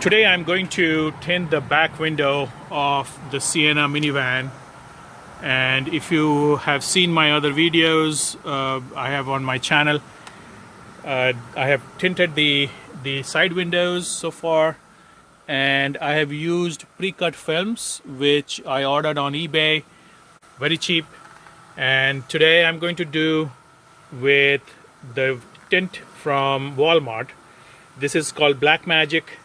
Today I'm going to tint the back window of the Sienna minivan, and if you have seen my other videos I have on my channel, I have tinted the side windows so far, and I have used pre-cut films which I ordered on eBay, very cheap. And today I'm going to do with the tint from Walmart. This is called Black Magic,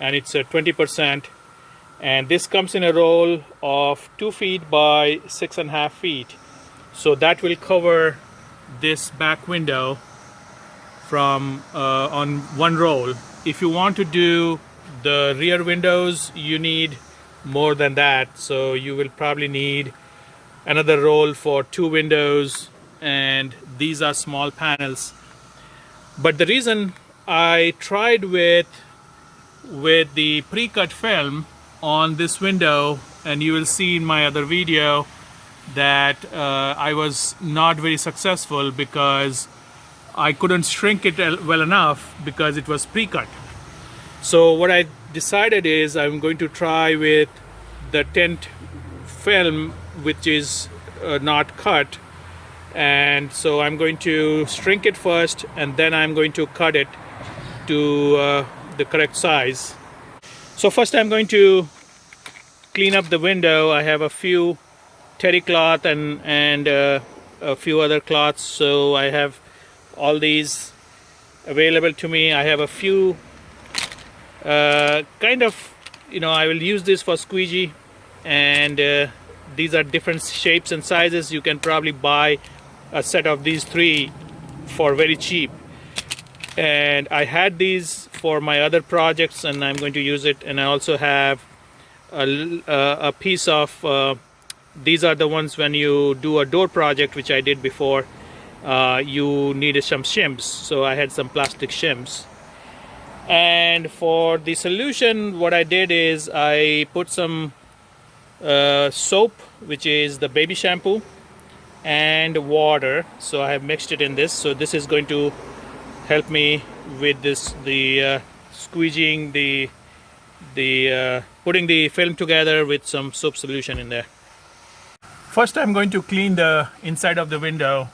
and it's a 20%, and this comes in a roll of 2 feet by 6.5 feet, so that will cover this back window from on one roll. If you want to do the rear windows, you need more than that, so you will probably need another roll for 2 windows, and these are small panels. But the reason I tried with the pre-cut film on this window, and you will see in my other video that I was not very successful because I couldn't shrink it well enough because it was pre-cut. So what I decided is I'm going to try with the tint film which is not cut, and so I'm going to shrink it first and then I'm going to cut it to the correct size. So first I'm going to clean up the window. I have a few terry cloth and a few other cloths, so I have all these available to me. I have a few kind of, I will use this for squeegee, and these are different shapes and sizes. You can probably buy a set of these 3 for very cheap, and I had these for my other projects and I'm going to use it. And I also have a piece of these are the ones when you do a door project, which I did before, you needed some shims, so I had some plastic shims. And for the solution, what I did is I put some soap, which is the baby shampoo, and water. So I have mixed it in this, so this is going to help me with this, the squeegeeing, the putting the film together with some soap solution in there. First I'm going to clean the inside of the window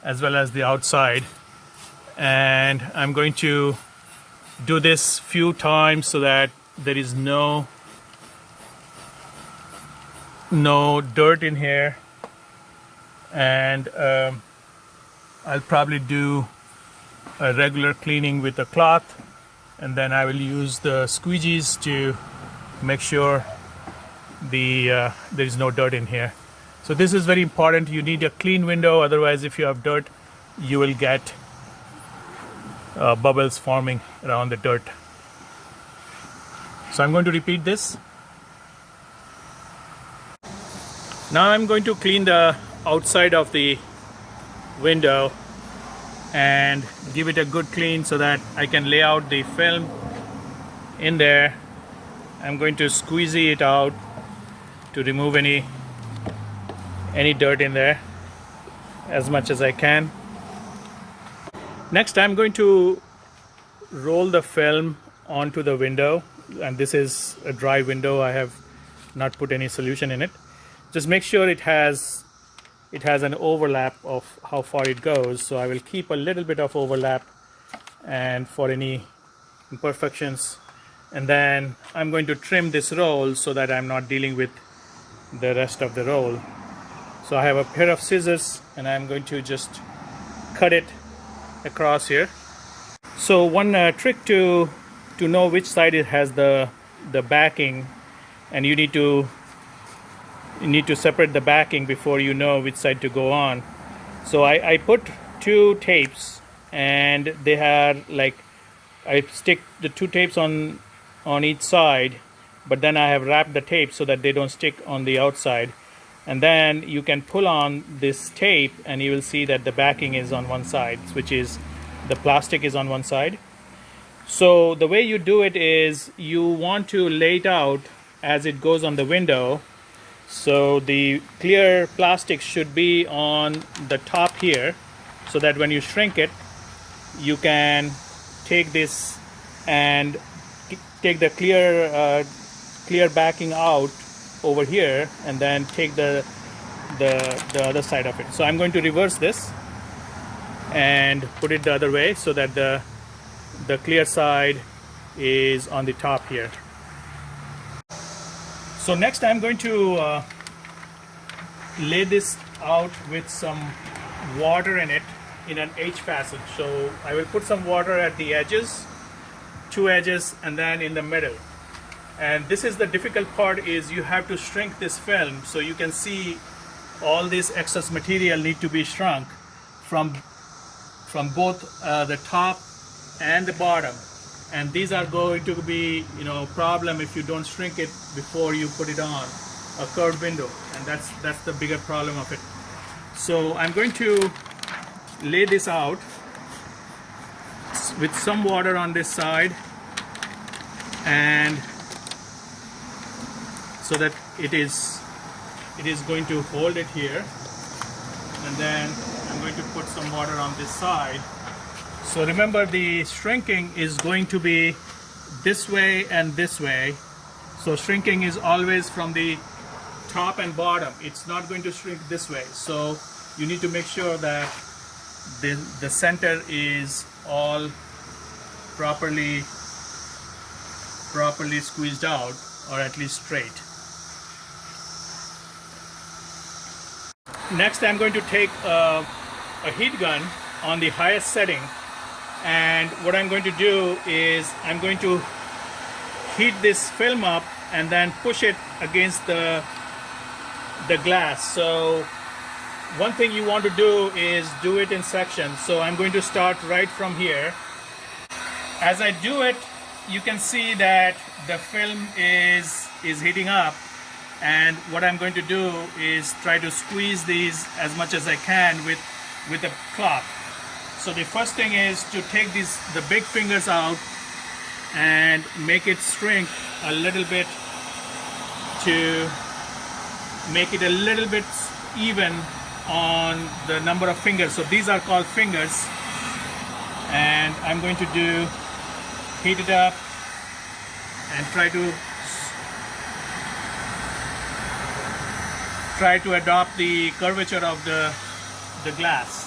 as well as the outside, and I'm going to do this few times so that there is no dirt in here. And I'll probably do a regular cleaning with a cloth, and then I will use the squeegees to make sure there is no dirt in here. So this is very important. You need a clean window, otherwise if you have dirt you will get bubbles forming around the dirt. So I'm going to repeat this. Now I'm going to clean the outside of the window and give it a good clean so that I can lay out the film in there. I'm going to squeeze it out to remove any dirt in there as much as I can. Next I'm going to roll the film onto the window, and this is a dry window. I have not put any solution in it. Just make sure it has an overlap of how far it goes, so I will keep a little bit of overlap and for any imperfections. And then I'm going to trim this roll so that I'm not dealing with the rest of the roll. So I have a pair of scissors and I'm going to just cut it across here. So one trick to know which side it has the backing, and you need to separate the backing before you know which side to go on. So I put 2 tapes, and they are like, I stick the 2 tapes on each side, but then I have wrapped the tape so that they don't stick on the outside. And then you can pull on this tape and you will see that the backing is on one side, which is the plastic is on one side. So the way you do it is you want to lay it out as it goes on the window. So the clear plastic should be on the top here, so that when you shrink it, you can take this and take the clear backing out over here, and then take the other side of it. So I'm going to reverse this and put it the other way so that the clear side is on the top here. So next I'm going to lay this out with some water in it in an H facet. So I will put some water at the edges, 2 edges, and then in the middle. And this is the difficult part, is you have to shrink this film. So you can see all this excess material need to be shrunk from both the top and the bottom. And these are going to be, problem if you don't shrink it before you put it on a curved window, and that's the bigger problem of it. So I'm going to lay this out with some water on this side, and so that it is going to hold it here, and then I'm going to put some water on this side. So remember, the shrinking is going to be this way and this way. So shrinking is always from the top and bottom. It's not going to shrink this way. So you need to make sure that the center is all properly squeezed out, or at least straight. Next, I'm going to take a heat gun on the highest setting, and what I'm going to do is I'm going to heat this film up and then push it against the glass. So one thing you want to do is do it in sections. So I'm going to start right from here. As I do it, you can see that the film is heating up, and what I'm going to do is try to squeeze these as much as I can with a cloth. So the first thing is to take the big fingers out and make it shrink a little bit to make it a little bit even on the number of fingers. So these are called fingers, and I'm going to heat it up and try to adopt the curvature of the glass.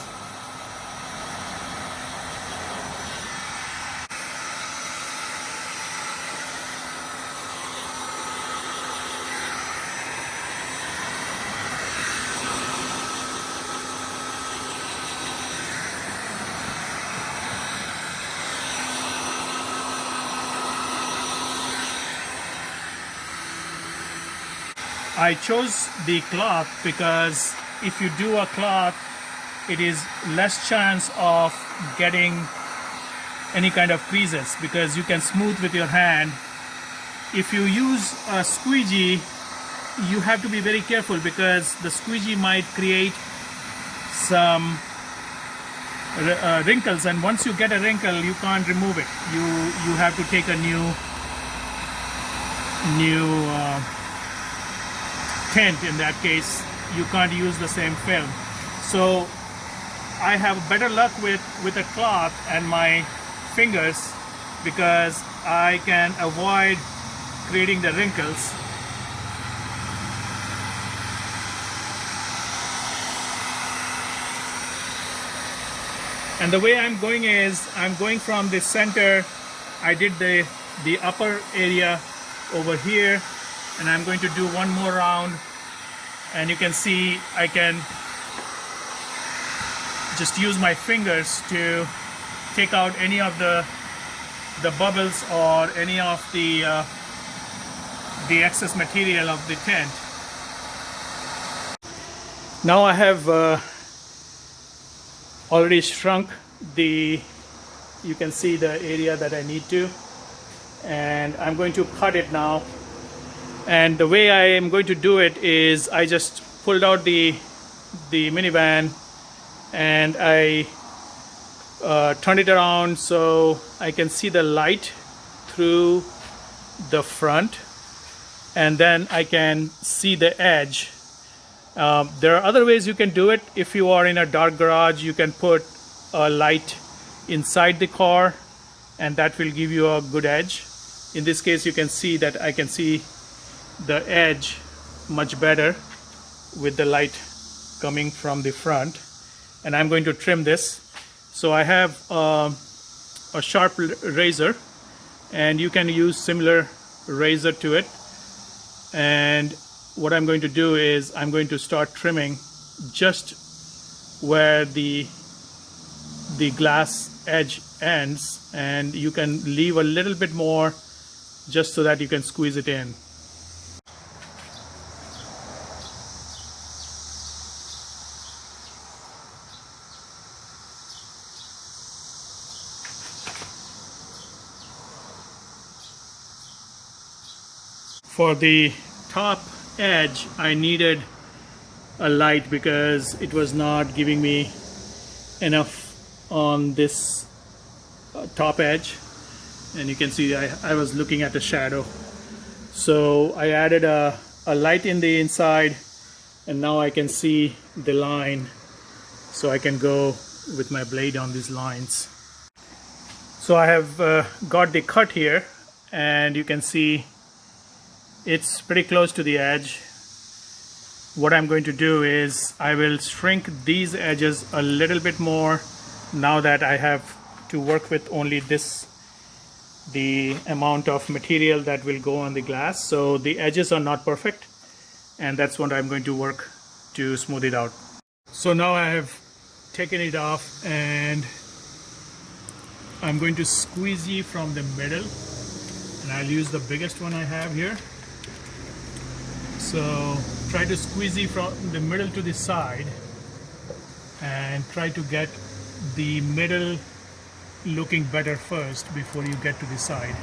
I chose the cloth because if you do a cloth, it is less chance of getting any kind of creases, because you can smooth with your hand. If you use a squeegee, you have to be very careful, because the squeegee might create some wrinkles, and once you get a wrinkle, you can't remove it. You have to take a new tint. In that case, you can't use the same film. So I have better luck with a cloth and my fingers, because I can avoid creating the wrinkles. And the way I'm going is, I'm going from the center. I did the upper area over here, and I'm going to do one more round, and you can see I can just use my fingers to take out any of the bubbles or any of the excess material of the tint. Now I have already shrunk you can see the area that I need to, and I'm going to cut it now. And the way I am going to do it is, I just pulled out the minivan and I turned it around so I can see the light through the front, and then I can see the edge. There are other ways you can do it. If you are in a dark garage, you can put a light inside the car, and that will give you a good edge. In this case, you can see that I can see the edge much better with the light coming from the front. And I'm going to trim this. So I have a sharp razor, and you can use similar razor to it. And what I'm going to do is I'm going to start trimming just where the glass edge ends, and you can leave a little bit more just so that you can squeeze it in. For the top edge, I needed a light because it was not giving me enough on this top edge, and you can see I was looking at the shadow. So I added a light in the inside, and now I can see the line, so I can go with my blade on these lines. So I have got the cut here, and you can see it's pretty close to the edge. What I'm going to do is I will shrink these edges a little bit more now that I have to work with only the amount of material that will go on the glass. So the edges are not perfect, and that's what I'm going to work to smooth it out. So now I have taken it off, and I'm going to squeegee from the middle, and I'll use the biggest one I have here. So try to squeegee from the middle to the side, and try to get the middle looking better first before you get to the side.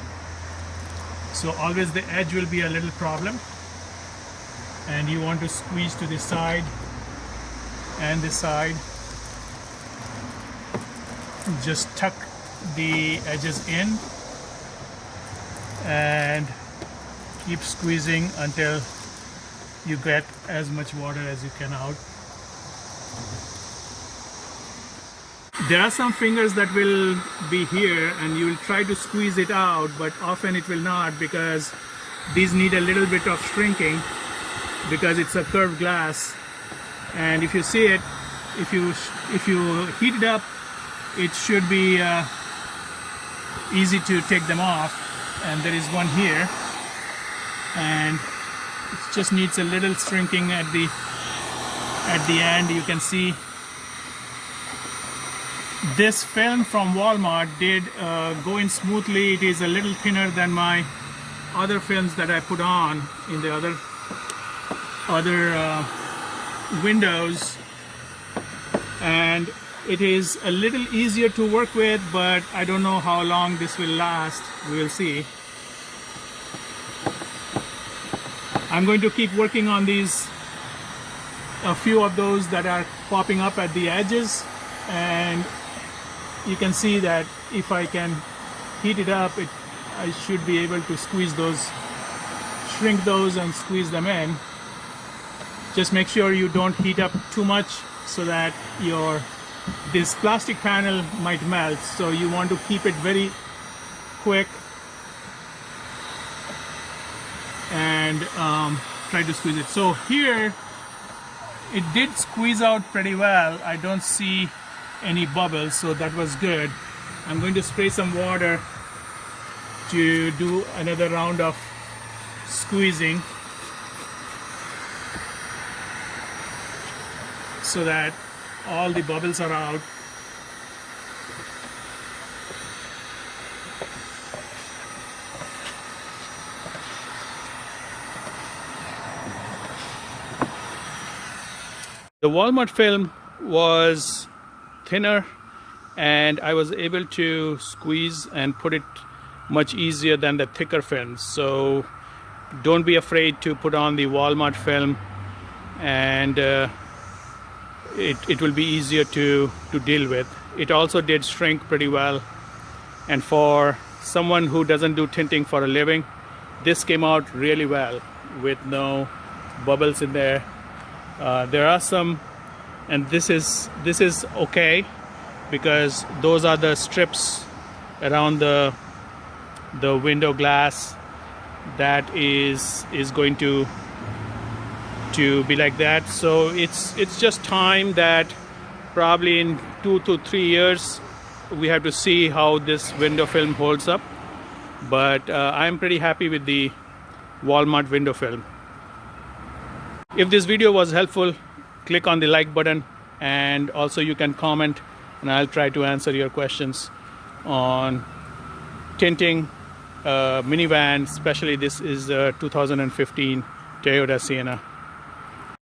So always the edge will be a little problem, and you want to squeeze to the side and the side. Just tuck the edges in and keep squeezing until you get as much water as you can out. There are some fingers that will be here, and you will try to squeeze it out, but often it will not, because these need a little bit of shrinking because it's a curved glass. And if you see it, if you heat it up, it should be easy to take them off. And there is one here, and it just needs a little shrinking at the end. You can see this film from Walmart did go in smoothly. It is a little thinner than my other films that I put on in the other windows, and it is a little easier to work with, but I don't know how long this will last. We will see. I'm going to keep working on these, a few of those that are popping up at the edges, and you can see that if I can heat it up, I should be able to squeeze those, shrink those and squeeze them in. Just make sure you don't heat up too much so that this plastic panel might melt. So you want to keep it very quick and try to squeeze it. So here it did squeeze out pretty well. I don't see any bubbles, so that was good. I'm going to spray some water to do another round of squeezing so that all the bubbles are out. The Walmart film was thinner, and I was able to squeeze and put it much easier than the thicker films. So don't be afraid to put on the Walmart film, and it will be easier to deal with. It also did shrink pretty well, and for someone who doesn't do tinting for a living, this came out really well with no bubbles in there. There are some, and this is okay because those are the strips around the the window glass that is going to be like that. So it's just time that probably in 2 to 3 years we have to see how this window film holds up. But I'm pretty happy with the Walmart window film. If this video was helpful, click on the like button, and also you can comment and I'll try to answer your questions on tinting minivan. Especially this is a 2015 Toyota Sienna.